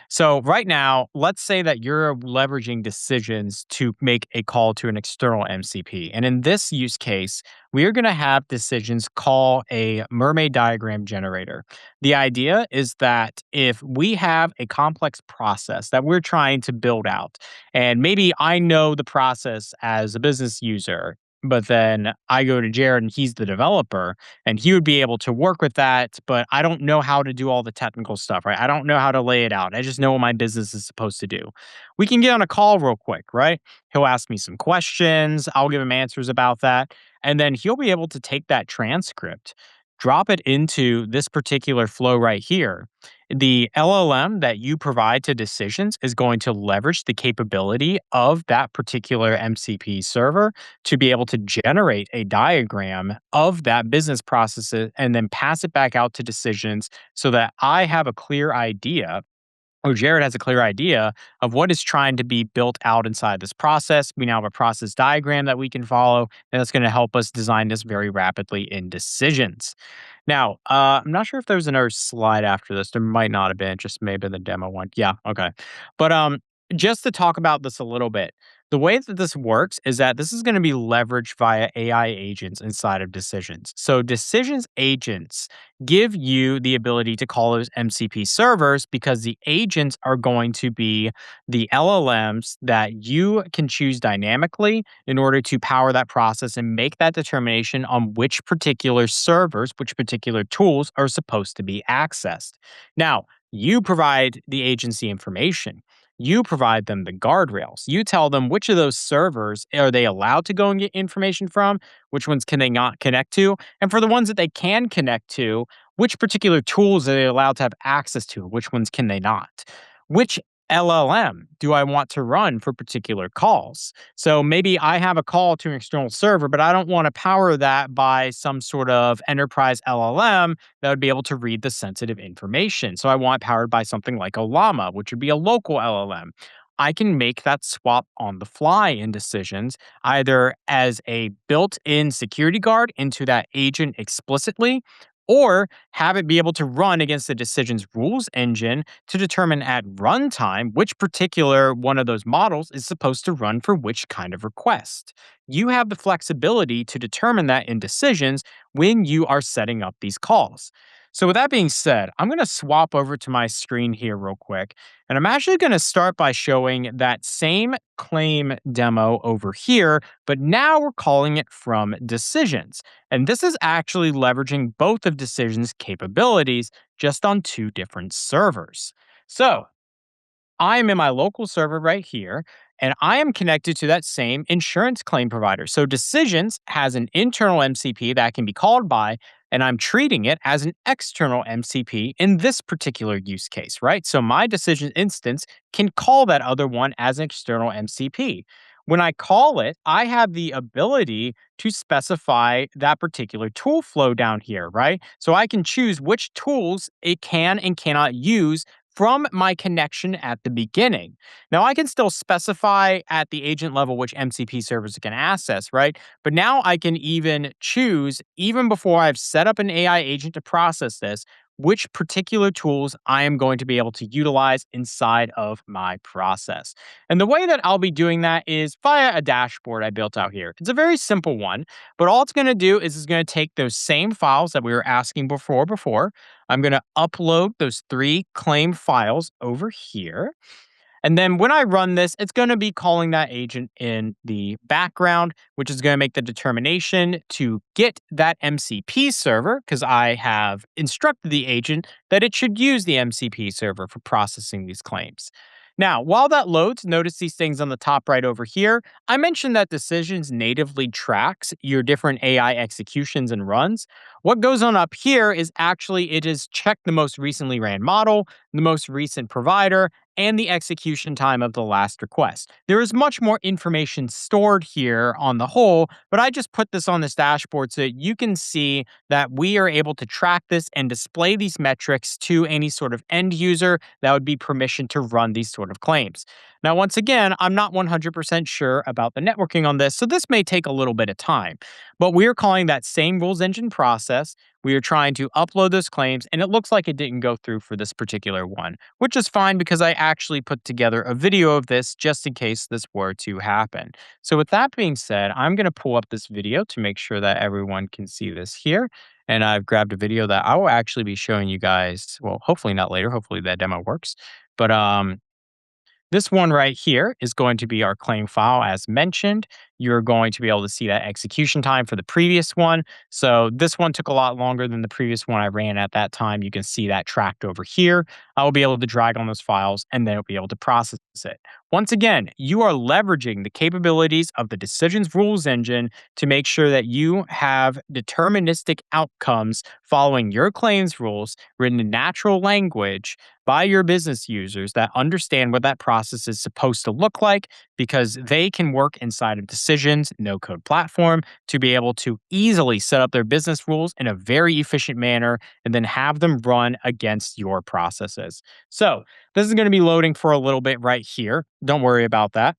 So, right now, let's say that you're leveraging decisions to make a call to an external MCP. And in this use case, we are going to have decisions call a mermaid diagram generator. The idea is that if we have a complex process that we're trying to build out, and maybe I know the process as a business user, but then I go to Jared and he's the developer and he would be able to work with that, but I don't know how to do all the technical stuff, right? I don't know how to lay it out. I just know what my business is supposed to do. We can get on a call real quick, right? He'll ask me some questions, I'll give him answers about that, and then he'll be able to take that transcript, drop it into this particular flow right here. The LLM that you provide to decisions is going to leverage the capability of that particular MCP server to be able to generate a diagram of that business processes and then pass it back out to decisions so that I have a clear idea or Jared has a clear idea of what is trying to be built out inside this process. We now have a process diagram that we can follow, and that's going to help us design this very rapidly in decisions. Now, I'm not sure if there's another slide after this. There might not have been, just maybe the demo one. Yeah, okay. But just to talk about this a little bit, the way that this works is that this is going to be leveraged via AI agents inside of decisions. So decisions agents give you the ability to call those MCP servers because the agents are going to be the LLMs that you can choose dynamically in order to power that process and make that determination on which particular servers, which particular tools are supposed to be accessed. Now, you provide the agency information. You provide them the guardrails. You tell them which of those servers are they allowed to go and get information from, which ones can they not connect to, and for the ones that they can connect to, which particular tools are they allowed to have access to, which ones can they not? Which LLM do I want to run for particular calls? So maybe I have a call to an external server, but I don't want to power that by some sort of enterprise LLM that would be able to read the sensitive information. So I want it powered by something like a Llama, which would be a local LLM. I can make that swap on the fly in decisions, either as a built in security guard into that agent explicitly, or have it be able to run against the decisions rules engine to determine at runtime which particular one of those models is supposed to run for which kind of request. You have the flexibility to determine that in decisions when you are setting up these calls. So, with that being said, I'm going to swap over to my screen here real quick. And I'm actually going to start by showing that same claim demo over here, but now we're calling it from decisions. And this is actually leveraging both of decisions capabilities just on two different servers. So, I am in my local server right here, and I am connected to that same insurance claim provider. So Decisions has an internal MCP that I can be called by, and I'm treating it as an external MCP in this particular use case, right? So my decision instance can call that other one as an external MCP. When I call it, I have the ability to specify that particular tool flow down here, right? So I can choose which tools it can and cannot use from my connection at the beginning. Now, I can still specify at the agent level which MCP servers it can access, right? But now I can even choose, even before I've set up an AI agent to process this, which particular tools I am going to be able to utilize inside of my process. And the way that I'll be doing that is via a dashboard I built out here. It's a very simple one, but all it's going to do is it's going to take those same files that we were asking before. I'm going to upload those three claim files over here. And then when I run this, it's going to be calling that agent in the background, which is going to make the determination to get that MCP server because I have instructed the agent that it should use the MCP server for processing these claims. Now, while that loads, notice these things on the top right over here. I mentioned that Decisions natively tracks your different AI executions and runs. What goes on up here is actually it is checked the most recently ran model, the most recent provider, and the execution time of the last request. There is much more information stored here on the whole, but I just put this on this dashboard so that you can see that we are able to track this and display these metrics to any sort of end user that would be permission to run these sort of claims. Now, once again, I'm not 100% sure about the networking on this, so this may take a little bit of time, but we are calling that same rules engine process. We are trying to upload those claims, and it looks like it didn't go through for this particular one, which is fine because I actually put together a video of this just in case this were to happen. So, with that being said, I'm going to pull up this video to make sure that everyone can see this here. And I've grabbed a video that I will actually be showing you guys. Well, hopefully not later. Hopefully that demo works. But this one right here is going to be our claim file as mentioned. You're going to be able to see that execution time for the previous one. So this one took a lot longer than the previous one I ran at that time. You can see that tracked over here. I will be able to drag on those files and then I'll be able to process it. Once again, you are leveraging the capabilities of the decisions rules engine to make sure that you have deterministic outcomes following your claims rules written in natural language by your business users that understand what that process is supposed to look like because they can work inside of Decisions no code platform to be able to easily set up their business rules in a very efficient manner and then have them run against your processes. So, this is going to be loading for a little bit right here. Don't worry about that.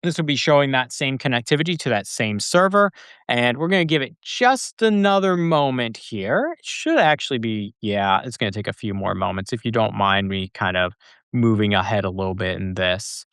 This will be showing that same connectivity to that same server. And we're going to give it just another moment here. It should actually be, yeah, it's going to take a few more moments if you don't mind me kind of moving ahead a little bit in this.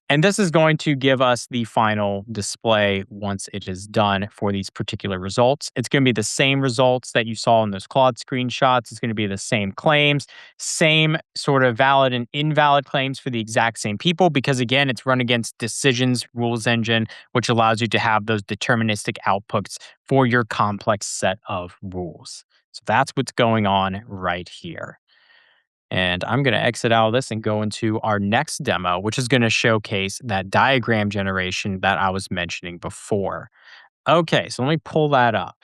And this is going to give us the final display once it is done for these particular results. It's going to be the same results that you saw in those Claude screenshots. It's going to be the same claims, same sort of valid and invalid claims for the exact same people, because again, it's run against Decisions rules engine, which allows you to have those deterministic outputs for your complex set of rules. So that's what's going on right here. And I'm going to exit out of this and go into our next demo, which is going to showcase that diagram generation that I was mentioning before. Okay, so let me pull that up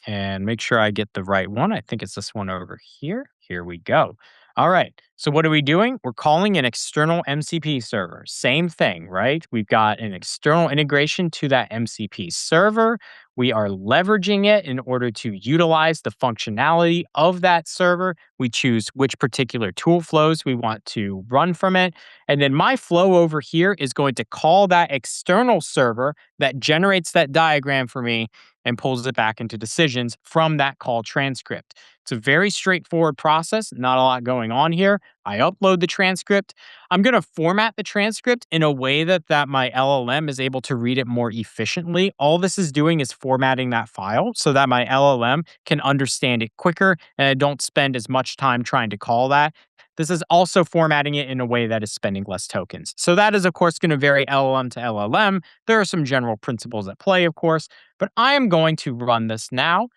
and make sure I get the right one. I think it's this one over here. Here we go. All right. So what are we doing? We're calling an external MCP server. Same thing, right? We've got an external integration to that MCP server. We are leveraging it in order to utilize the functionality of that server. We choose which particular tool flows we want to run from it. And then my flow over here is going to call that external server that generates that diagram for me and pulls it back into Decisions from that call transcript. It's a very straightforward process, not a lot going on here. I upload the transcript. I'm going to format the transcript in a way that my LLM is able to read it more efficiently. All this is doing is formatting that file so that my LLM can understand it quicker and I don't spend as much time trying to call that. This is also formatting it in a way that is spending less tokens. So that is, of course, going to vary LLM to LLM. There are some general principles at play, of course, but I am going to run this now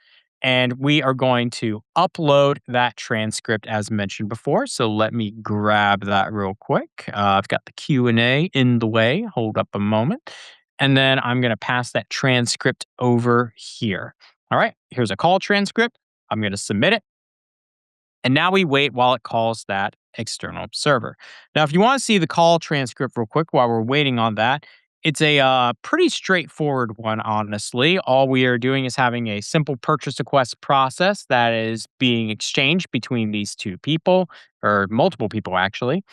and we are going to upload that transcript as mentioned before. So let me grab that real quick. I've got the Q&A in the way. Hold up a moment. And then I'm going to pass that transcript over here. All right, here's a call transcript. I'm going to submit it. And now we wait while it calls that external server. Now, if you want to see the call transcript real quick while we're waiting on that, it's a pretty straightforward one, honestly. All we are doing is having a simple purchase request process that is being exchanged between these two people, or multiple people, actually.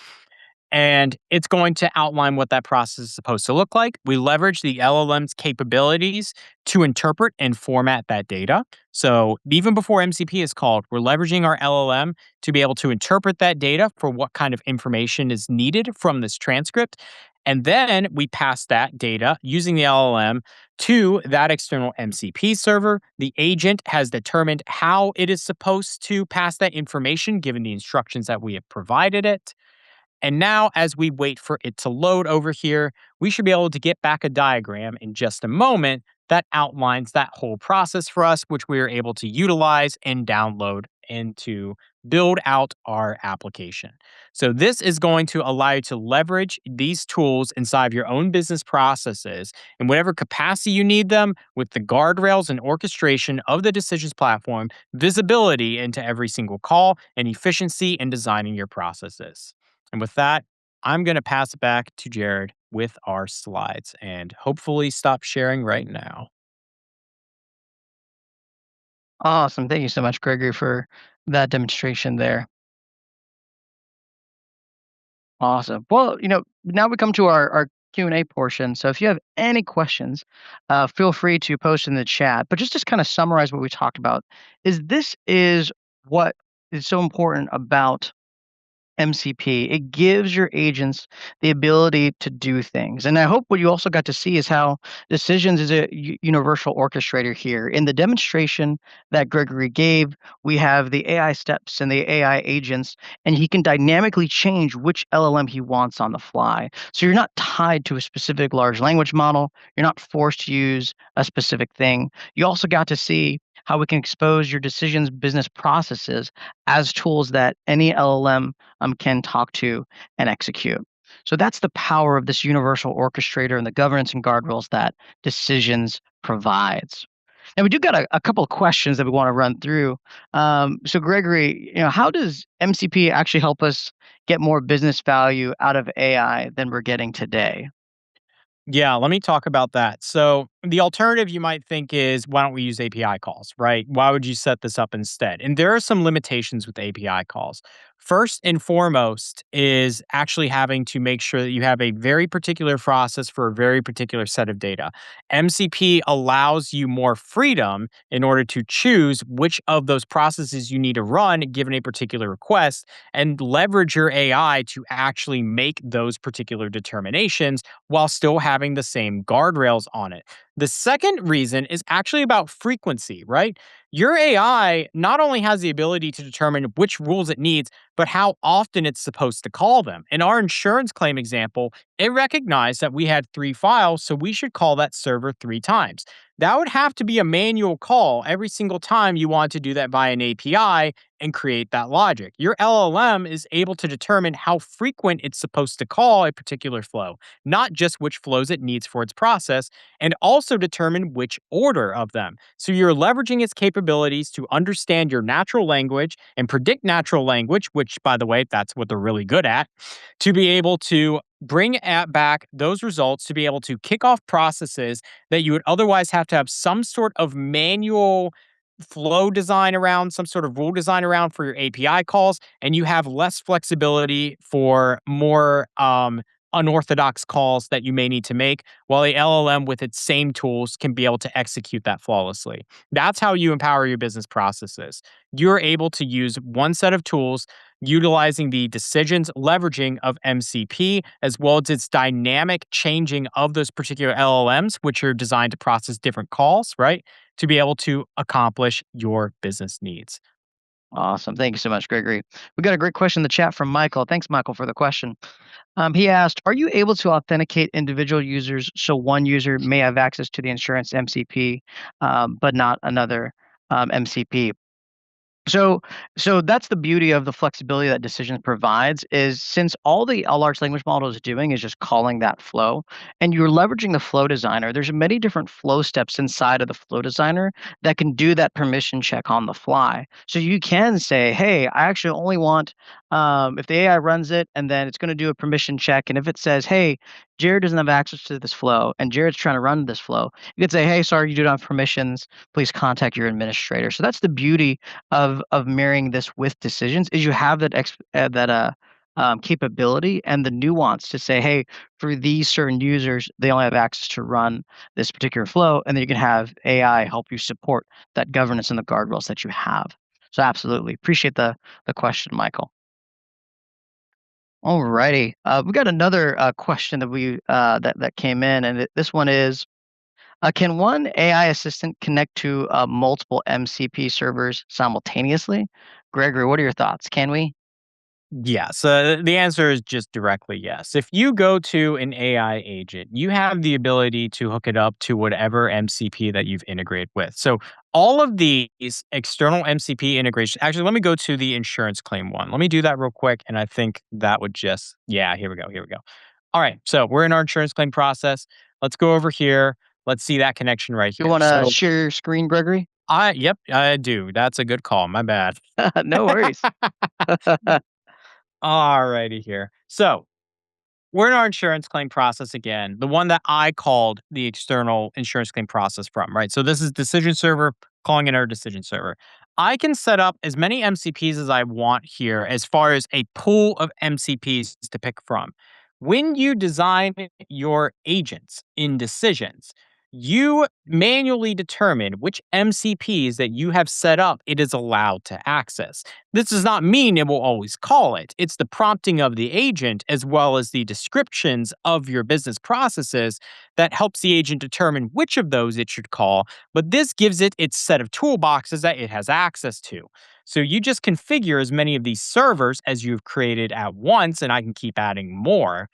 And it's going to outline what that process is supposed to look like. We leverage the LLM's capabilities to interpret and format that data. So even before MCP is called, we're leveraging our LLM to be able to interpret that data for what kind of information is needed from this transcript. And then we pass that data using the LLM to that external MCP server. The agent has determined how it is supposed to pass that information given the instructions that we have provided it. And now, as we wait for it to load over here, we should be able to get back a diagram in just a moment that outlines that whole process for us, which we are able to utilize and download and to build out our application. So this is going to allow you to leverage these tools inside your own business processes in whatever capacity you need them with the guardrails and orchestration of the Decisions platform, visibility into every single call, and efficiency in designing your processes. And with that, I'm going to pass it back to Jared with our slides and hopefully stop sharing right now. Awesome. Thank you so much, Gregory, for that demonstration there. Awesome. Well, now we come to our Q&A portion. So if you have any questions, feel free to post in the chat. But just to kind of summarize what we talked about, this is what is so important about MCP. It gives your agents the ability to do things. And I hope what you also got to see is how decisions is a universal orchestrator here. In the demonstration that Gregory gave, we have the AI steps and the AI agents, and he can dynamically change which LLM he wants on the fly. So you're not tied to a specific large language model. You're not forced to use a specific thing. You also got to see how we can expose your decisions business processes as tools that any LLM can talk to and execute. So that's the power of this universal orchestrator and the governance and guardrails that decisions provides. And we do got a couple of questions that we want to run through. So Gregory, how does MCP actually help us get more business value out of AI than we're getting today? Yeah, let me talk about that. So, the alternative you might think is why don't we use API calls, right? Why would you set this up instead? And there are some limitations with API calls. First and foremost is actually having to make sure that you have a very particular process for a very particular set of data. MCP allows you more freedom in order to choose which of those processes you need to run given a particular request and leverage your AI to actually make those particular determinations while still having the same guardrails on it. The second reason is actually about frequency, right? Your AI not only has the ability to determine which rules it needs, but how often it's supposed to call them. In our insurance claim example, it recognized that we had 3 files, so we should call that server 3 times. That would have to be a manual call every single time you want to do that via an API and create that logic. Your LLM is able to determine how frequent it's supposed to call a particular flow, not just which flows it needs for its process, and also determine which order of them. So you're leveraging its capabilities to understand your natural language and predict natural language, which, by the way, that's what they're really good at, to be able to bring back those results to be able to kick off processes that you would otherwise have to have some sort of manual flow design around, some sort of rule design around for your API calls, and you have less flexibility for more unorthodox calls that you may need to make, while the LLM with its same tools can be able to execute that flawlessly. That's how you empower your business processes. You're able to use one set of tools utilizing the decisions leveraging of MCP, as well as its dynamic changing of those particular LLMs, which are designed to process different calls, right? To be able to accomplish your business needs. Awesome. Thank you so much, Gregory. We got a great question in the chat from Michael. Thanks, Michael, for the question. He asked, "Are you able to authenticate individual users so one user may have access to the insurance MCP, but not another MCP?" So so that's the beauty of the flexibility that Decisions provides is since all the a large language model is doing is just calling that flow, and you're leveraging the flow designer, there's many different flow steps inside of the flow designer that can do that permission check on the fly. So you can say, "Hey, I actually only want," if the AI runs it, and then it's gonna do a permission check, and if it says, "Hey, Jared doesn't have access to this flow, and Jared's trying to run this flow," you could say, "Hey, sorry, you do not have permissions. Please contact your administrator." So that's the beauty of marrying this with decisions is you have that capability and the nuance to say, hey, for these certain users, they only have access to run this particular flow, and then you can have AI help you support that governance and the guardrails that you have. So absolutely appreciate the question, Michael. All righty, we got another question that that came in, and this one is. Can one AI assistant connect to multiple MCP servers simultaneously? Gregory, what are your thoughts? Can we? Yes. The answer is just directly yes. If you go to an AI agent, you have the ability to hook it up to whatever MCP that you've integrated with. So, all of these external MCP integration, actually, let me go to the insurance claim one. Let me do that real quick. And I think that would just, yeah, here we go. Here we go. All right. So, we're in our insurance claim process. Let's go over here. Let's see that connection right You here. want to So, share your screen, Gregory? yep, I do. That's a good call. My bad. No worries. All righty here. So, We're in our insurance claim process again, the one that I called the external insurance claim process from, right? So this is decision server calling in our decision server. I can set up as many MCPs as I want here as far as a pool of MCPs to pick from. When you design your agents in decisions, you manually determine which MCPs that you have set up it is allowed to access. This does not mean it will always call it. It's the prompting of the agent as well as the descriptions of your business processes that helps the agent determine which of those it should call. But this gives it its set of toolboxes that it has access to. So you just configure as many of these servers as you've created at once, and I can keep adding more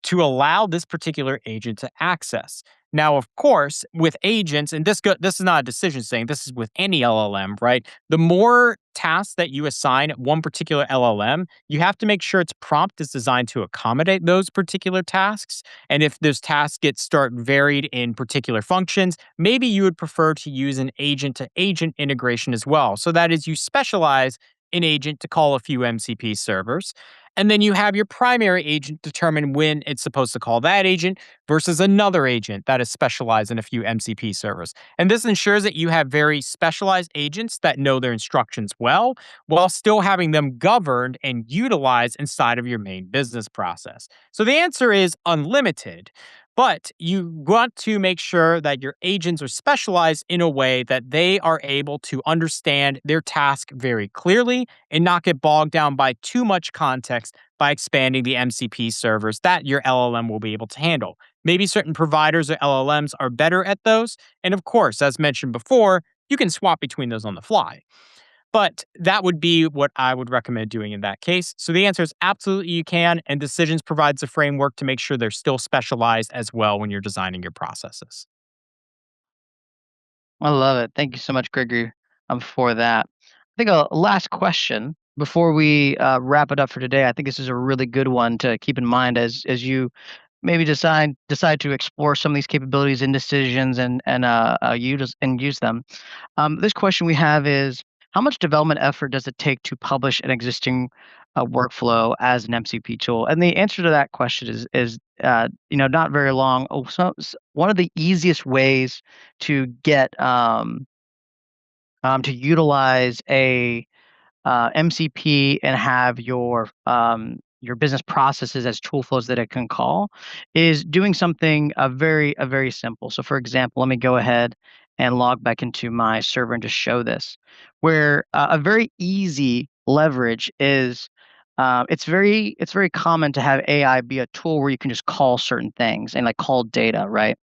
to allow this particular agent to access. Now, of course, with agents, and this is not a decision saying this is with any LLM, right? The more tasks that you assign one particular LLM, you have to make sure its prompt is designed to accommodate those particular tasks. And if those tasks get start varied in particular functions, maybe you would prefer to use an agent to agent integration as well. So that is you specialize an agent to call a few MCP servers. And then you have your primary agent determine when it's supposed to call that agent versus another agent that is specialized in a few MCP servers. And this ensures that you have very specialized agents that know their instructions well, while still having them governed and utilized inside of your main business process. So the answer is unlimited. But you want to make sure that your agents are specialized in a way that they are able to understand their task very clearly and not get bogged down by too much context by expanding the MCP servers that your LLM will be able to handle. Maybe certain providers or LLMs are better at those. And of course, as mentioned before, you can swap between those on the fly. But that would be what I would recommend doing in that case. So the answer is absolutely you can. And Decisions provides a framework to make sure they're still specialized as well when you're designing your processes. I love it. Thank you so much, Gregory, for that. I think a last question before we wrap it up for today. I think this is a really good one to keep in mind as you maybe decide to explore some of these capabilities in decisions and use them. This question we have is, how much development effort does it take to publish an existing workflow as an MCP tool? And the answer to that question is not very long. Oh, one of the easiest ways to get to utilize a MCP and have your business processes as tool flows that it can call is doing something very simple. So, for example, let me go ahead and log back into my server and just show this, where a very easy leverage is. It's very common to have AI be a tool where you can just call certain things and like call data, right?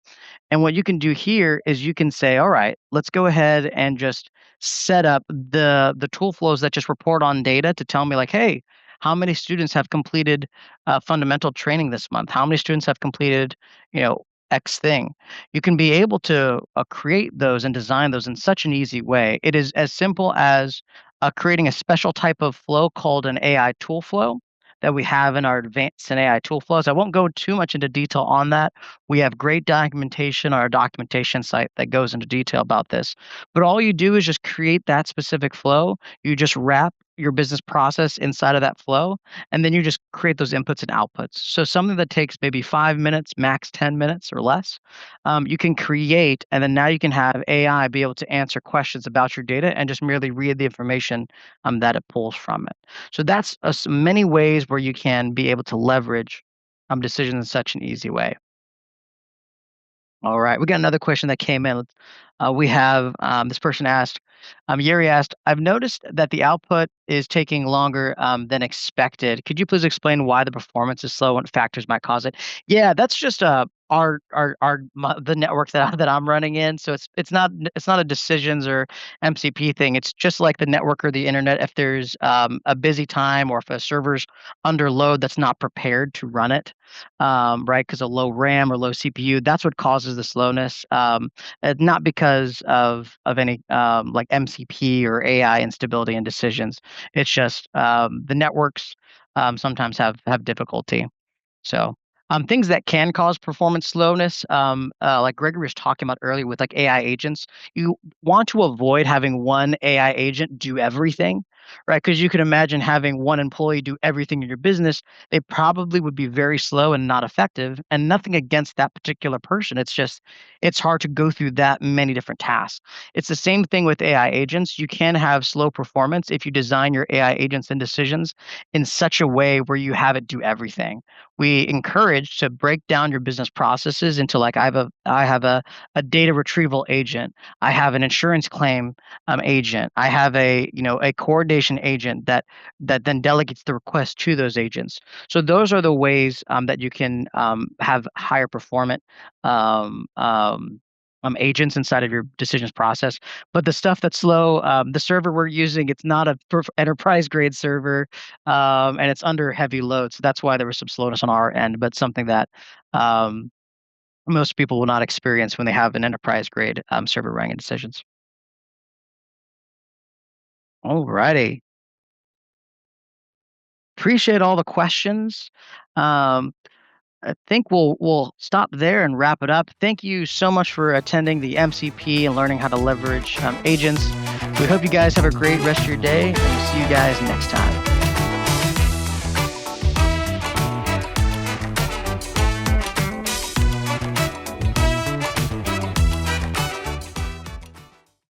And what you can do here is you can say, all right, let's go ahead and just set up the tool flows that just report on data to tell me like, hey, how many students have completed fundamental training this month? How many students have completed, X thing? You can be able to create those and design those in such an easy way. It is as simple as creating a special type of flow called an AI tool flow that we have in our advanced and AI tool flows. I won't go too much into detail on that. We have great documentation on our documentation site that goes into detail about this. But all you do is just create that specific flow. You just wrap your business process inside of that flow, and then you just create those inputs and outputs. So something that takes maybe 5 minutes, max 10 minutes or less, you can create, and then now you can have AI be able to answer questions about your data and just merely read the information that it pulls from it. So that's many ways where you can be able to leverage decisions in such an easy way. All right, we got another question that came in. We have this person asked, Yuri asked, I've noticed that the output is taking longer than expected. Could you please explain why the performance is slow and factors might cause it? Yeah, that's just the network that I'm running in. So it's not a decisions or MCP thing. It's just like the network or the internet. If there's a busy time or if a server's under load that's not prepared to run it, right? Because of low RAM or low CPU, that's what causes the slowness. Not because of any like MCP or AI instability in decisions. It's just the networks sometimes have difficulty. So things that can cause performance slowness, like Gregory was talking about earlier with like AI agents, you want to avoid having one AI agent do everything. right? Because you could imagine having one employee do everything in your business. They probably would be very slow and not effective, and nothing against that particular person. It's just, it's hard to go through that many different tasks. It's the same thing with AI agents. You can have slow performance if you design your AI agents and decisions in such a way where you have it do everything. We encourage to break down your business processes into, like, I have a data retrieval agent. I have an insurance claim agent. I have a coordination agent that then delegates the request to those agents. So those are the ways that you can have higher performant um, um, agents inside of your decisions process. But the stuff that's slow, the server we're using, it's not a enterprise grade server, and it's under heavy load. So that's why there was some slowness on our end, but something that um, most people will not experience when they have an enterprise grade server running decisions. Alrighty. Appreciate all the questions. Um, I think we'll stop there and wrap it up. Thank you so much for attending the MCP and learning how to leverage agents. We hope you guys have a great rest of your day, and we'll see you guys next time.